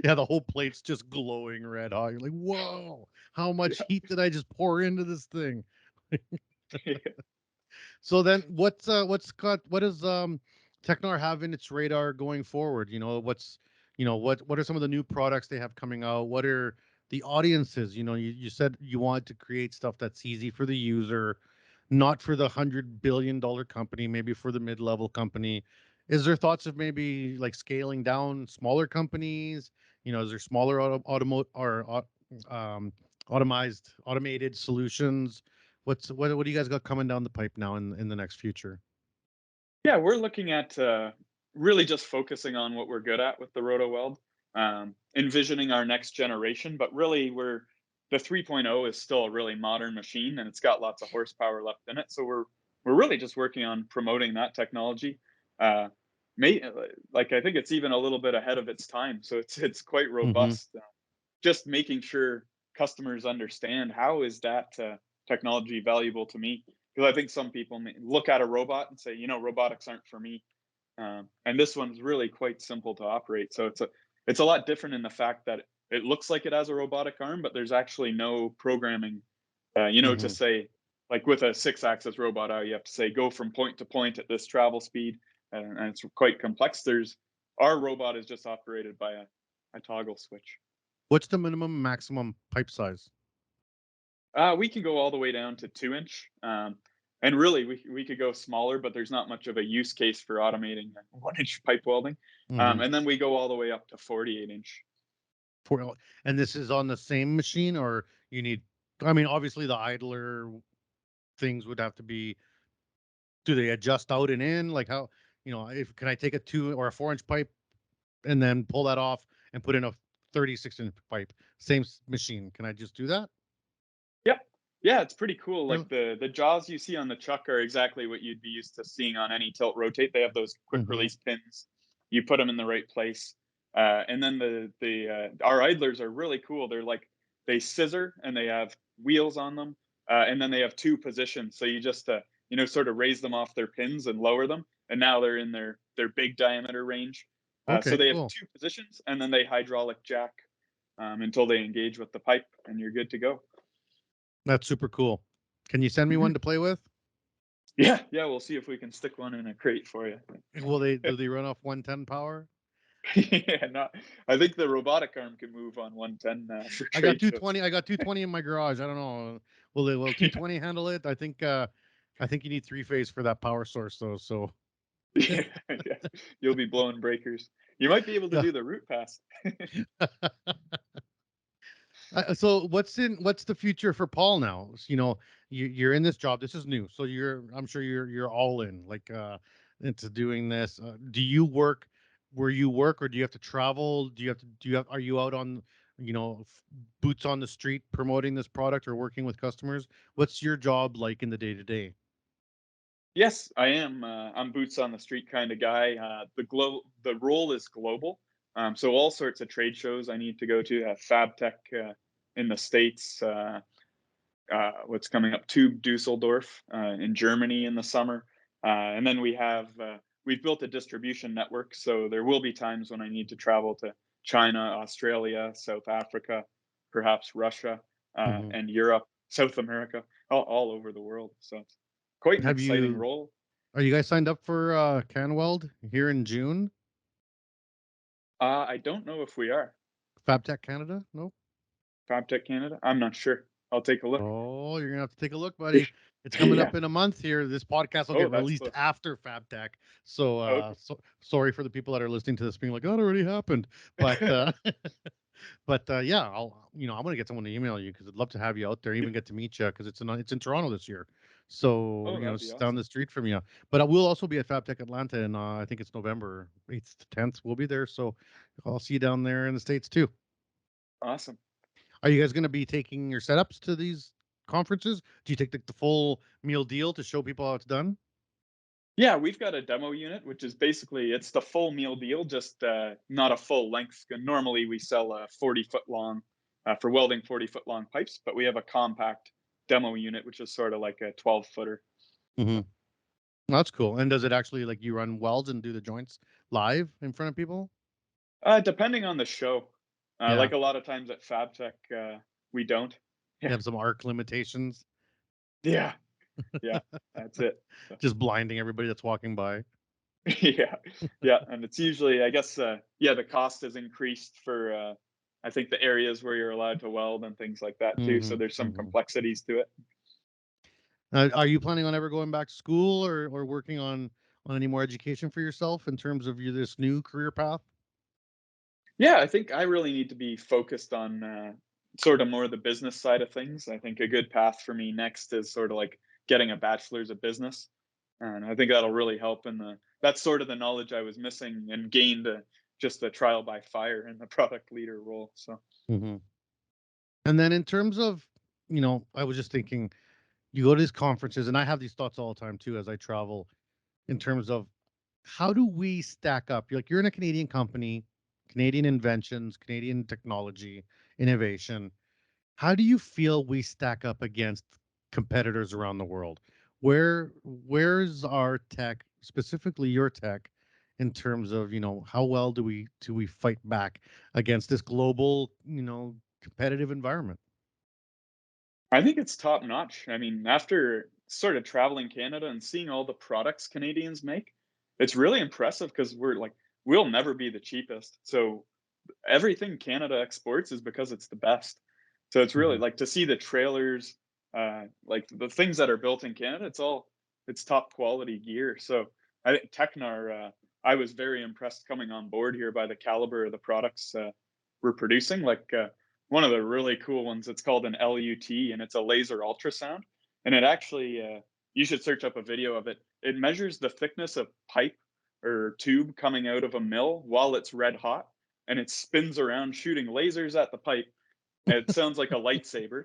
Yeah, the whole plate's just glowing red hot. You're like, whoa, how much heat did I just pour into this thing? Yeah. So then what does Tecnar have in its radar going forward? What are some of the new products they have coming out? What are the audiences? You said you want to create stuff that's easy for the user, not for the $100 billion company, maybe for the mid-level company. Is there thoughts of maybe like scaling down smaller companies? Is there smaller automated solutions? What do you guys got coming down the pipe now in the next future? Yeah, we're looking at really just focusing on what we're good at with the Rotoweld, envisioning our next generation. But really, the 3.0 is still a really modern machine, and it's got lots of horsepower left in it. So we're really just working on promoting that technology. May like I think it's even a little bit ahead of its time, so it's quite Mm-hmm. robust. Just making sure customers understand how is that technology valuable to me, because I think some people may look at a robot and say, robotics aren't for me. And this one's really quite simple to operate. So it's a lot different in the fact that it looks like it has a robotic arm, but there's actually no programming, to Mm-hmm. say, like with a 6-axis robot, you have to say go from point to point at this travel speed, and it's quite complex. Our robot is just operated by a toggle switch. What's the minimum maximum pipe size? We can go all the way down to 2-inch. And really, we could go smaller, but there's not much of a use case for automating 1-inch pipe welding. Mm-hmm. And then we go all the way up to 48-inch. And this is on the same machine, or you need? I mean, obviously the idler things would have to be. Do they adjust out and in? Like how? If can I take a 2 or a 4-inch pipe and then pull that off and put in a 36-inch pipe? Same machine. Can I just do that? Yep. Yeah, it's pretty cool. Really? Like the jaws you see on the chuck are exactly what you'd be used to seeing on any tilt rotate. They have those quick Mm-hmm. release pins. You put them in the right place. And then our idlers are really cool. They're like, they scissor and they have wheels on them. And then they have 2 positions. So you just sort of raise them off their pins and lower them. And now they're in their big diameter range. So Okay, they have cool. 2 positions, and then they hydraulic jack until they engage with the pipe, and you're good to go. That's super cool. Can you send me one to play with? Yeah, we'll see if we can stick one in a crate for you. Do they run off 110 power? Yeah, I think the robotic arm can move on 110 for I got trade shows. 220. I got 220 in my garage. I don't know. Will 220 handle it? I think you need 3-phase for that power source though. So Yeah, you'll be blowing breakers. You might be able to yeah. do the root pass. So what's the future for Paul now? You're in this job. This is new. So I'm sure you're all in like into doing this. Do you work where you work, or do you have to travel? Are you out on boots on the street promoting this product or working with customers? What's your job like in the day to day? Yes, I am. I'm boots on the street kind of guy. The role is global, so all sorts of trade shows I need to go to. FabTech in the States. What's coming up? Tube Dusseldorf in Germany in the summer, and then we've built a distribution network. So there will be times when I need to travel to China, Australia, South Africa, perhaps Russia, Hmm. and Europe, South America, all over the world. So it's quite an Have exciting you role. Are you guys signed up for CanWeld here in June? I don't know if we are FabTech Canada? No. FabTech Canada. I'm not sure. I'll take a look. Oh, you're gonna have to take a look, buddy. It's coming Yeah. up in a month here. This podcast will Oh, get that's released close. after FabTech. So, Okay. sorry for the people that are listening to this being like, "Oh, it already happened." But, yeah, I'm gonna get someone to email you because I'd love to have you out there, even get to meet you because it's in Toronto this year. So, Oh, that'd be it's down awesome. the street from you. But I will also be at FabTech Atlanta, and I think it's November 8th to 10th. We'll be there. So, I'll see you down there in the States too. Awesome. Are you guys going to be taking your setups to these conferences? Do you take the full meal deal to show people how it's done? Yeah, we've got a demo unit, which is basically it's the full meal deal, just not a full length. Normally, we sell a 40-foot long for welding 40-foot long pipes, but we have a compact demo unit, which is sort of like a 12-footer. Mm-hmm. That's cool. And does it actually like you run welds and do the joints live in front of people? Depending on the show, Yeah, like a lot of times at FabTech, we don't. you Yeah, have some arc limitations, yeah, yeah. That's it. So, just blinding everybody that's walking by. yeah, yeah, and it's usually, I guess, the cost has increased for, I think the areas where you're allowed to weld and things like that too. So Mm-hmm. there's some Mm-hmm. complexities to it. Are you planning on ever going back to school or working on any more education for yourself in terms of this new career path? Yeah, I think I really need to be focused on sort of more the business side of things. I think a good path for me next is sort of like getting a bachelor's of business, and I think that'll really help. That's sort of the knowledge I was missing and gained just a trial by fire in the product leader role. So Mm-hmm. And then in terms of, I was just thinking, you go to these conferences, and I have these thoughts all the time too as I travel, in terms of how do we stack up? You're in a Canadian company, Canadian inventions, Canadian technology, innovation. How do you feel we stack up against competitors around the world? Where's our tech, specifically your tech, in terms of, how well do we fight back against this global, competitive environment? I think it's top notch. I mean, after sort of traveling Canada and seeing all the products Canadians make, it's really impressive because we're like, we'll never be the cheapest. So everything Canada exports is because it's the best. So it's really Mhm. like to see the trailers, like the things that are built in Canada. It's top quality gear. So I think Tecnar. I was very impressed coming on board here by the caliber of the products we're producing. Like one of the really cool ones. It's called an LUT, and it's a laser ultrasound. And it actually, you should search up a video of it. It measures the thickness of pipe or tube coming out of a mill while it's red hot, and it spins around shooting lasers at the pipe. And it sounds like a lightsaber.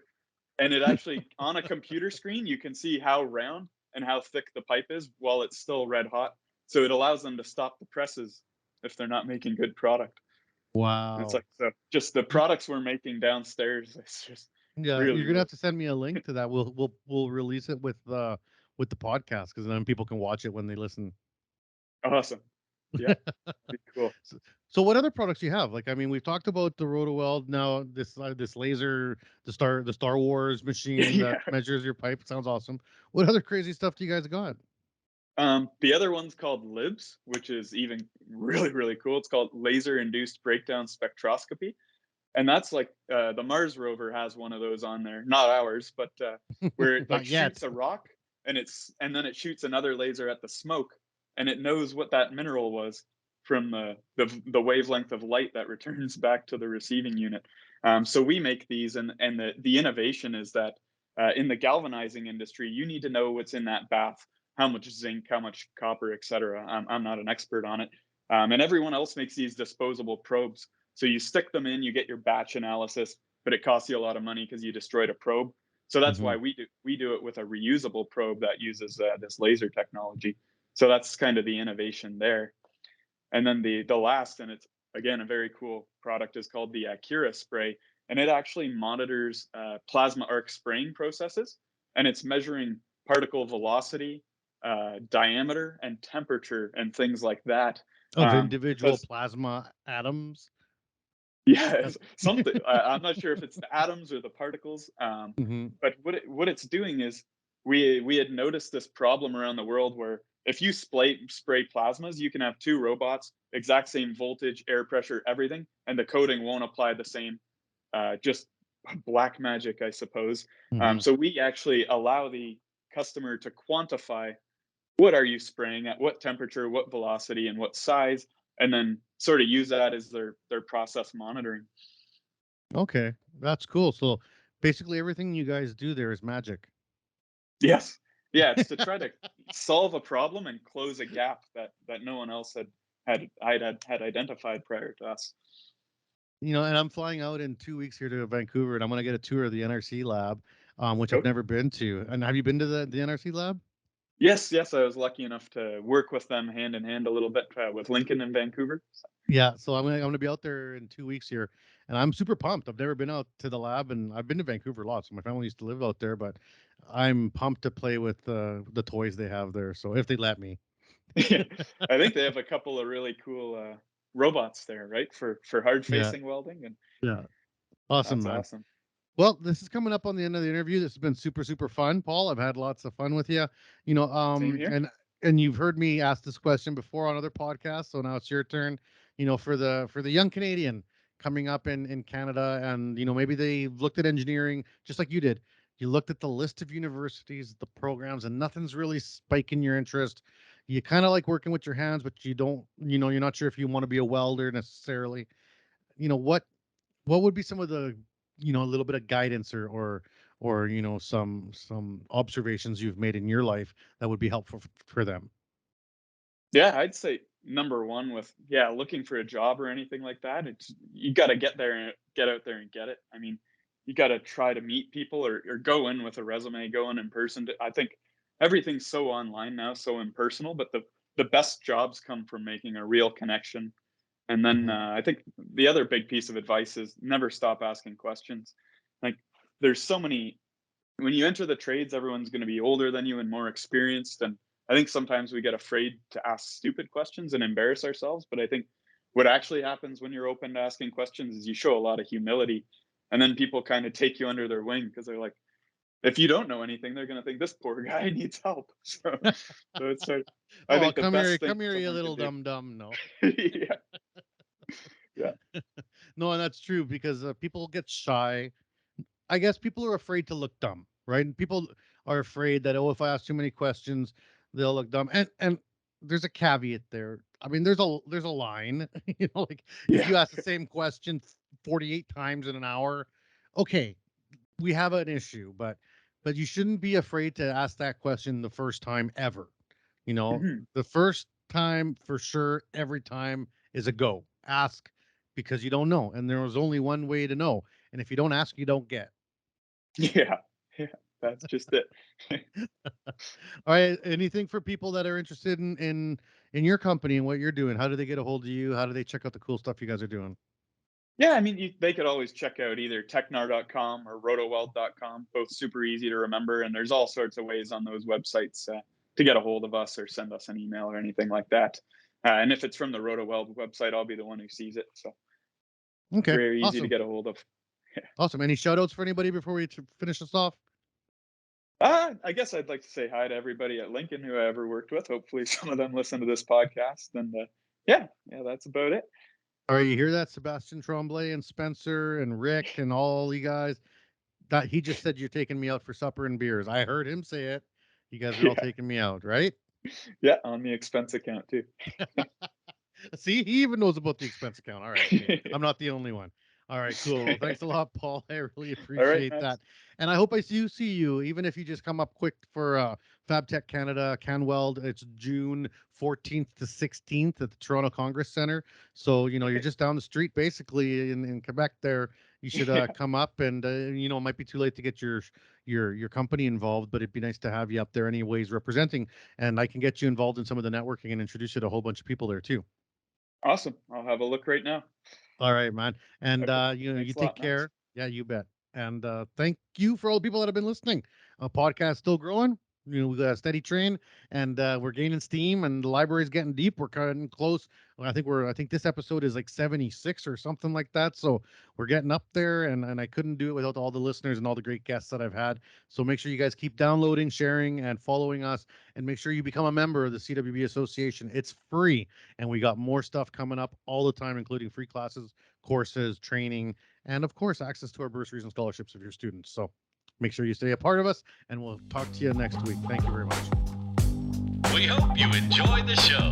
And it actually, on a computer screen, you can see how round and how thick the pipe is while it's still red hot. So it allows them to stop the presses if they're not making good product. And it's Wow. like, so just the Y- products we're making downstairs, it's just Yeah, you're really, gonna really have to send me a link to that. We'll release it with the podcast, because then people can watch it when they listen. awesome. Yeah, be cool. So, so what other products do you have? Like, I mean, we've talked about the Rotoweld. Now this laser, the Star Wars machine that Yeah. measures your pipe. Sounds awesome. What other crazy stuff do you guys got? The other one's called LIBS, which is even really, really cool. It's called laser induced breakdown spectroscopy. And that's like the Mars rover has one of those on there, not ours, but where it like Not yet. shoots a rock and then it shoots another laser at the smoke, and it knows what that mineral was from the wavelength of light that returns back to the receiving unit. So we make these, and the innovation is that in the galvanizing industry, you need to know what's in that bath, how much zinc, how much copper, etc. I'm not an expert on it, and everyone else makes these disposable probes. So you stick them in, you get your batch analysis, but it costs you a lot of money because you destroyed a probe. So that's Hmm. why we do it with a reusable probe that uses this laser technology. So that's kind of the innovation there. And then the last, and it's again a very cool product, is called the Acura Spray, and it actually monitors plasma arc spraying processes, and it's measuring particle velocity, diameter, and temperature, and things like that. Of individual Because plasma atoms. yeah, That's it's something. I'm not sure if it's the atoms or the particles, hmm. but what it's doing is we had noticed this problem around the world where if you spray plasmas, you can have two robots, exact same voltage, air pressure, everything, and the coating won't apply the same. Just black magic, I suppose. Hmm. So we actually allow the customer to quantify what are you spraying at what temperature, what velocity, and what size, and then sort of use that as their process monitoring. Okay, that's cool. So basically, everything you guys do there is magic. Yes. Yeah, it's to try to solve a problem and close a gap that no one else had identified prior to us. And I'm flying out in 2 weeks here to Vancouver, and I'm gonna get a tour of the NRC lab, which I've Okay. never been to. And have you been to the NRC lab? Yes, yes, I was lucky enough to work with them hand in hand a little bit with Lincoln in Vancouver. Yeah, so I'm gonna be out there in 2 weeks here, and I'm super pumped. I've never been out to the lab, and I've been to Vancouver a lot. So my family used to live out there, but I'm pumped to play with the toys they have there. So if they let me. Yeah, I think they have a couple of really cool robots there, right? For hard Yeah, facing welding, and yeah, awesome, that's man. awesome. Well, this is coming up on the end of the interview. This has been super, super fun, Paul. I've had lots of fun with you. Same here. And you've heard me ask this question before on other podcasts, so now it's your turn. For the young Canadian coming up in Canada, and maybe they looked at engineering just like you did. You looked at the list of universities, the programs, and nothing's really spiking your interest. You kind of like working with your hands, but you don't. You're not sure if you want to be a welder necessarily. You know what would be some of the a little bit of guidance, or some observations you've made in your life that would be helpful for them? Yeah, I'd say number one with looking for a job or anything like that. It's you got to get out there and get it. I mean, you got to try to meet people or go in with a resume, go in person. I think everything's so online now, so impersonal, but the best jobs come from making a real connection. And then I think the other big piece of advice is never stop asking questions. Like there's so many, when you enter the trades, everyone's going to be older than you and more experienced. And I think sometimes we get afraid to ask stupid questions and embarrass ourselves. But I think what actually happens when you're open to asking questions is you show a lot of humility, and then people kind of take you under their wing because they're like, if you don't know anything, they're going to think this poor guy needs help. So it's I think the come best here, thing come here, you someone little can dum. No. do. Yeah. No, and that's true because people get shy. I guess people are afraid to look dumb, right? And people are afraid that, oh, if I ask too many questions, they'll look dumb. And there's a caveat there. I mean, there's a line, like if you ask the same question 48 times in an hour, okay, we have an issue, but you shouldn't be afraid to ask that question the first time ever. The first time for sure, every time is a go. Ask because you don't know, and there was only one way to know. And if you don't ask, you don't get. Yeah, that's just it. All right. Anything for people that are interested in your company and what you're doing? How do they get a hold of you? How do they check out the cool stuff you guys are doing? Yeah, I mean, they could always check out either Tecnar.com or Rotoweld.com. Both super easy to remember, and there's all sorts of ways on those websites to get a hold of us or send us an email or anything like that. And if it's from the Rotoweld website, I'll be the one who sees it. So Okay, very easy to awesome. get a hold of. Awesome. Any shout outs for anybody before we finish this off? I guess I'd like to say hi to everybody at Lincoln who I ever worked with. Hopefully some of them listen to this podcast. And yeah, that's about it. All right, you hear that, Sebastian Tremblay and Spencer and Rick and all you guys? That he just said you're taking me out for supper and beers. I heard him say it. You guys are all taking me out, right? Yeah, on the expense account too. See, he even knows about the expense account. All right, okay. I'm not the only one. All right, cool. Well, thanks a lot, Paul. I really appreciate that. And I hope I see you, even if you just come up quick for FabTech Canada, Weld. It's June 14th to 16th at the Toronto Congress Center. So, you're just down the street, basically, in Quebec there. You should come up, and, it might be too late to get your company involved, but it'd be nice to have you up there anyways representing. And I can get you involved in some of the networking and introduce you to a whole bunch of people there, too. Awesome. I'll have a look right now. All right, man. And Okay. you take care. Max. Yeah, you bet. And thank you for all the people that have been listening. Podcast still growing. We got a steady train, and we're gaining steam, and the library's getting deep. We're cutting close. I think this episode is like 76 or something like that. So we're getting up there, and I couldn't do it without all the listeners and all the great guests that I've had. So make sure you guys keep downloading, sharing, and following us, and make sure you become a member of the CWB Association. It's free, and we got more stuff coming up all the time, including free classes, courses, training, and of course, access to our bursaries and scholarships of your students. So make sure you stay a part of us, and we'll talk to you next week. Thank you very much. We hope you enjoyed the show.